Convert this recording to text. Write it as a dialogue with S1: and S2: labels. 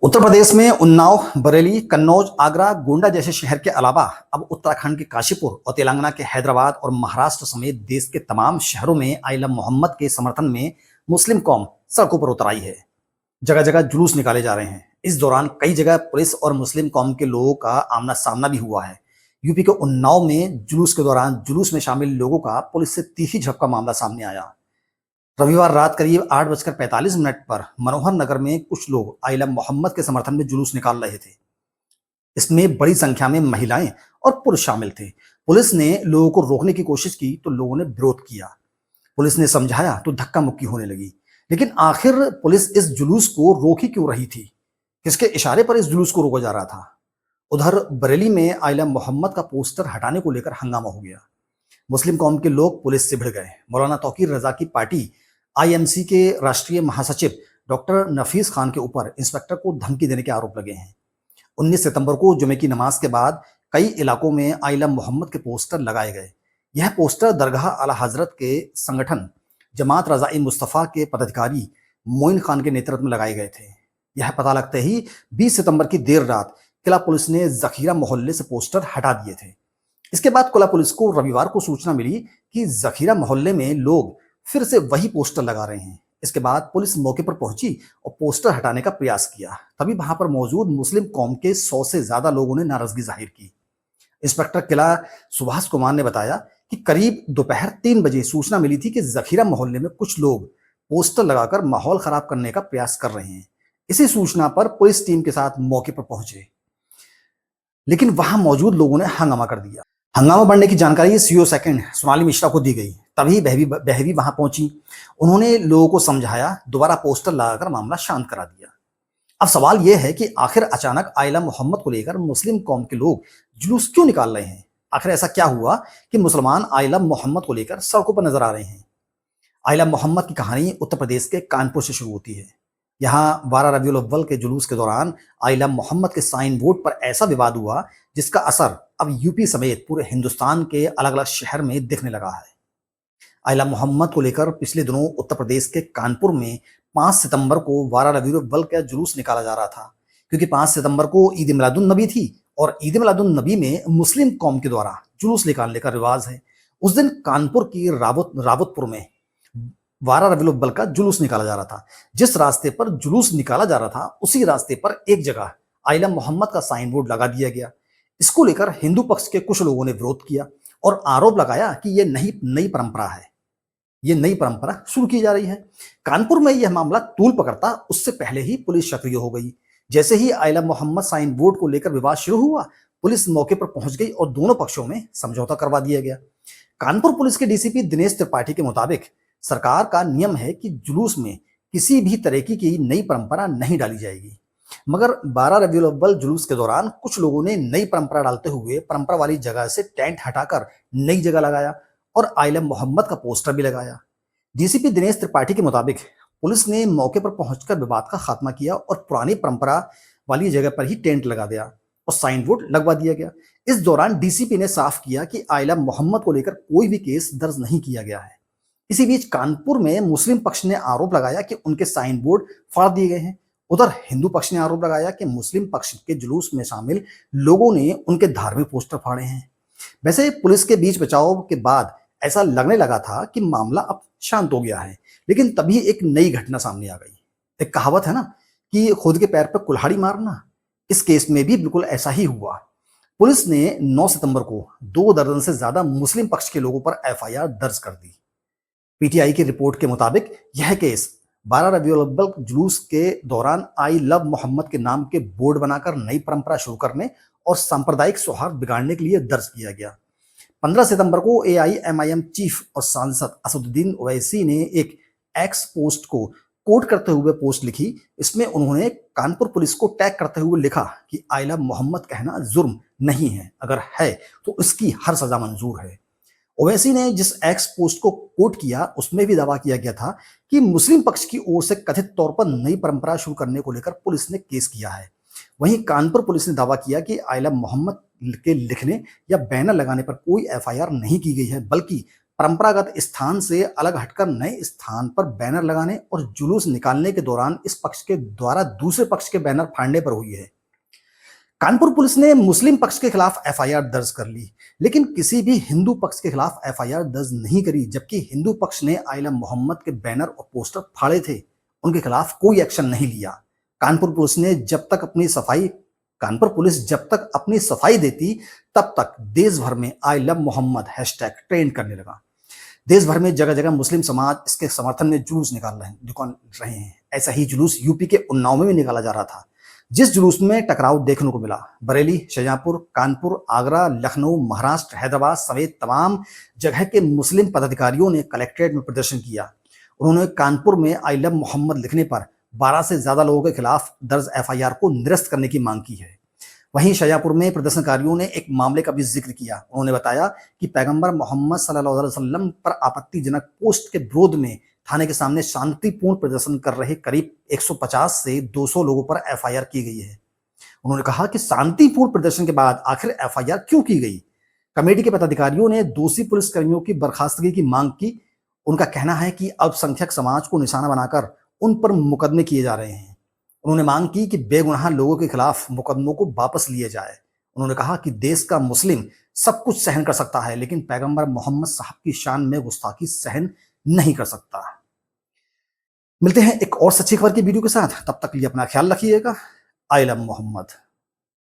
S1: उत्तर प्रदेश में उन्नाव, बरेली, कन्नौज, आगरा, गोंडा जैसे शहर के अलावा अब उत्तराखंड के काशीपुर और तेलंगाना के हैदराबाद और महाराष्ट्र समेत देश के तमाम शहरों में आइला मोहम्मद के समर्थन में मुस्लिम कौम सड़कों पर उतर आई है। जगह जगह जुलूस निकाले जा रहे हैं। इस दौरान कई जगह पुलिस और मुस्लिम कौम के लोगों का आमना सामना भी हुआ है। यूपी के उन्नाव में जुलूस के दौरान जुलूस में शामिल लोगों का पुलिस से तीखी झड़प का मामला सामने आया। रविवार रात करीब 8:45 पर मनोहर नगर में कुछ लोग आइला मोहम्मद के समर्थन में जुलूस निकाल रहे थे। इसमें बड़ी संख्या में महिलाएं और पुरुष शामिल थे। पुलिस ने लोगों को रोकने की कोशिश की तो लोगों ने विरोध किया। पुलिस ने समझाया तो धक्का मुक्की होने लगी। लेकिन आखिर पुलिस इस जुलूस को रोक ही क्यों रही थी? किसके इशारे पर इस जुलूस को रोका जा रहा था? उधर बरेली में आइला मोहम्मद का पोस्टर हटाने को लेकर हंगामा हो गया। मुस्लिम कौम के लोग पुलिस से भिड़ गए। मौलाना तौकीर रजा की पार्टी आईएमसी के राष्ट्रीय महासचिव डॉक्टर नफीस खान के ऊपर इंस्पेक्टर को धमकी देने के आरोप लगे हैं। 19 सितंबर को जुमे की नमाज के बाद कई इलाकों में आइला मोहम्मद के पोस्टर लगाए गए। यह पोस्टर दरगाह आला हजरत के संगठन जमात रजाई मुस्तफ़ा के पदाधिकारी मोइन खान के नेतृत्व में लगाए गए थे। यह पता लगते ही 20 सितंबर की देर रात किला पुलिस ने जखीरा मोहल्ले से पोस्टर हटा दिए थे। इसके बाद किला पुलिस को रविवार को सूचना मिली कि जखीरा मोहल्ले में लोग फिर से वही पोस्टर लगा रहे हैं। इसके बाद पुलिस मौके पर पहुंची और पोस्टर हटाने का प्रयास किया। तभी वहां पर मौजूद मुस्लिम कौम के 100 से ज्यादा लोगों ने नाराजगी जाहिर की। इंस्पेक्टर किला सुभाष कुमार ने बताया कि करीब दोपहर 3 बजे सूचना मिली थी कि जखीरा मोहल्ले में कुछ लोग पोस्टर लगाकर माहौल खराब करने का प्रयास कर रहे हैं। इसी सूचना पर पुलिस टीम के साथ मौके पर पहुंचे, लेकिन वहां मौजूद लोगों ने हंगामा कर दिया। हंगामा बढ़ने की जानकारी सीओ सेकंड सोनाली मिश्रा को दी गई। तभी वह भी वहां पहुंची। उन्होंने लोगों को समझाया, दोबारा पोस्टर लगाकर मामला शांत करा दिया। अब सवाल यह है कि आखिर अचानक आइला मोहम्मद को लेकर मुस्लिम कौम के लोग जुलूस क्यों निकाल रहे हैं? आखिर ऐसा क्या हुआ कि मुसलमान आइला मोहम्मद को लेकर सड़कों पर नजर आ रहे हैं? आइला मोहम्मद की कहानी उत्तर प्रदेश के कानपुर से शुरू होती है। यहाँ 12 रबीउल अव्वल के जुलूस के दौरान आइला मोहम्मद के साइन बोर्ड पर ऐसा विवाद हुआ जिसका असर अब यूपी समेत पूरे हिंदुस्तान के अलग अलग शहर में दिखने लगा है। आइला मोहम्मद को लेकर पिछले दिनों उत्तर प्रदेश के कानपुर में 5 सितंबर को 12 रबीउल अव्वल का जुलूस निकाला जा रहा था, क्योंकि 5 सितंबर को ईद मिलादुन नबी थी और ईद मिलादुन नबी में मुस्लिम कौम के द्वारा जुलूस निकालने का रिवाज है। उस दिन कानपुर की रावतपुर में 12 रबीउल अव्वल का जुलूस निकाला जा रहा था। जिस रास्ते पर जुलूस निकाला जा रहा था उसी रास्ते पर एक जगह आइला मोहम्मद का साइन बोर्ड लगा दिया गया। इसको लेकर हिंदू पक्ष के कुछ लोगों ने विरोध किया और आरोप लगाया कि यह नई परंपरा है, ये नई परंपरा शुरू की जा रही है। कानपुर में यह मामला तूल पकड़ता उससे पहले ही पुलिस सक्रिय हो गई। जैसे ही आइला मोहम्मद साइन बोर्ड को लेकर विवाद शुरू हुआ, पुलिस मौके पर पहुंच गई और दोनों पक्षों में समझौता करवा दिया गया। कानपुर पुलिस के डीसीपी दिनेश त्रिपाठी के मुताबिक सरकार का नियम है कि जुलूस में किसी भी तरह की नई परंपरा नहीं डाली जाएगी, मगर 12 रबीउल अव्वल जुलूस के दौरान कुछ लोगों ने नई परंपरा डालते हुए परंपरा वाली जगह से टेंट हटाकर नई जगह लगाया और आइला मोहम्मद का पोस्टर भी लगाया। डीसीपी दिनेश त्रिपाठी के मुताबिक पुलिस ने मौके पर पहुंचकर विवाद का खात्मा किया और पुरानी परंपरा वाली जगह पर ही टेंट लगा दिया और साइन बोर्ड लगवा दिया गया। इस दौरान डीसीपी ने साफ किया कि आइला मोहम्मद को लेकर कोई भी केस दर्ज नहीं किया गया है। इसी बीच कानपुर में मुस्लिम पक्ष ने आरोप लगाया कि उनके साइन बोर्ड फाड़ दिए गए हैं। उधर हिंदू पक्ष ने आरोप लगाया कि मुस्लिम पक्ष के जुलूस में शामिल लोगों ने उनके धार्मिक पोस्टर फाड़े हैं। वैसे पुलिस के बीच बचाव के बाद ऐसा लगने लगा था कि मामला अब शांत हो गया है, लेकिन तभी एक नई घटना सामने आ गई। एक कहावत है ना कि खुद के पैर पर कुल्हाड़ी मारना, इस केस में भी बिल्कुल ऐसा ही हुआ। पुलिस ने 9 सितंबर को 2 दर्जन से ज्यादा मुस्लिम पक्ष के लोगों पर एफआईआर दर्ज कर दी। पीटीआई की रिपोर्ट के मुताबिक यह केस 12 रबीउल अव्वल जुलूस के दौरान आई लव मोहम्मद के नाम के बोर्ड बनाकर नई परंपरा शुरू करने और सांप्रदायिक सौहार्द बिगाड़ने के लिए दर्ज किया गया। 15 सितंबर को एआईएमआईएम चीफ और सांसद असदुद्दीन ओवैसी ने एक एक्स पोस्ट को कोट करते हुए पोस्ट लिखी। इसमें उन्होंने कानपुर पुलिस को टैग करते हुए लिखा कि आइला मोहम्मद कहना जुर्म नहीं है, अगर है तो इसकी हर सजा मंजूर है। ओवैसी ने जिस एक्स पोस्ट को कोट किया उसमें भी दावा किया गया था कि मुस्लिम पक्ष की ओर से कथित तौर पर नई परंपरा शुरू करने को लेकर पुलिस ने केस किया है। वहीं कानपुर पुलिस ने दावा किया कि आइला मोहम्मद के लिखने या बैनर लगाने पर कोई एफआईआर नहीं की गई है, बल्कि परंपरागत स्थान से अलग हटकर नए स्थान पर बैनर लगाने और जुलूस निकालने के दौरान इस पक्ष के द्वारा दूसरे पक्ष के बैनर फाड़ने पर हुई है। कानपुर पुलिस ने मुस्लिम पक्ष के खिलाफ एफआईआर दर्ज कर ली, लेकिन किसी भी हिंदू पक्ष के खिलाफ एफआईआर दर्ज नहीं करी, जबकि हिंदू पक्ष ने आइला मोहम्मद के बैनर और पोस्टर फाड़े थे, उनके खिलाफ कोई एक्शन नहीं लिया। कानपुर पुलिस ने जब तक अपनी सफाई कानपुर पुलिस जब तक अपनी सफाई देती, तब तक देश भर में I love Muhammad hashtag trend करने लगा। देश भर में जगह जगह मुस्लिम समाज इसके समर्थन में जुलूस निकाल रहे हैं। ऐसा ही जुलूस यूपी के उन्नाव में भी निकाला जा रहा था, जिस जुलूस में टकराव देखने को मिला। बरेली, शाहजहांपुर, कानपुर, आगरा, लखनऊ, महाराष्ट्र, हैदराबाद समेत तमाम जगह के मुस्लिम पदाधिकारियों ने कलेक्ट्रेट में प्रदर्शन किया। उन्होंने कानपुर में आई लव मोहम्मद लिखने पर 12 से ज्यादा लोगों के खिलाफ दर्ज एफआईआर को निरस्त करने की मांग की है। वहीं शाहजहांपुर में प्रदर्शनकारियों ने एक मामले का भी जिक्र किया। उन्होंने बताया कि पैगंबर मोहम्मद सल्लल्लाहु अलैहि वसल्लम पर आपत्तिजनक पोस्ट के विरोध में थाने के सामने शांतिपूर्ण प्रदर्शन कर रहे करीब 150 से 200 लोगों पर एफआईआर की गई है। उन्होंने कहा कि शांतिपूर्ण प्रदर्शन के बाद आखिर एफआईआर क्यों की गई। कमेटी के पदाधिकारियों ने दोषी पुलिसकर्मियों की बर्खास्तगी की मांग की। उनका कहना है कि अल्पसंख्यक समाज को निशाना बनाकर उन पर मुकदमे किए जा रहे हैं। उन्होंने मांग की कि बेगुनाह लोगों के खिलाफ मुकदमों को वापस लिए जाए। उन्होंने कहा कि देश का मुस्लिम सब कुछ सहन कर सकता है, लेकिन पैगंबर मोहम्मद साहब की शान में गुस्ताखी सहन नहीं कर सकता। मिलते हैं एक और सच्ची खबर की वीडियो के साथ, तब तक के लिए अपना ख्याल रखिएगा। I love Mohammad.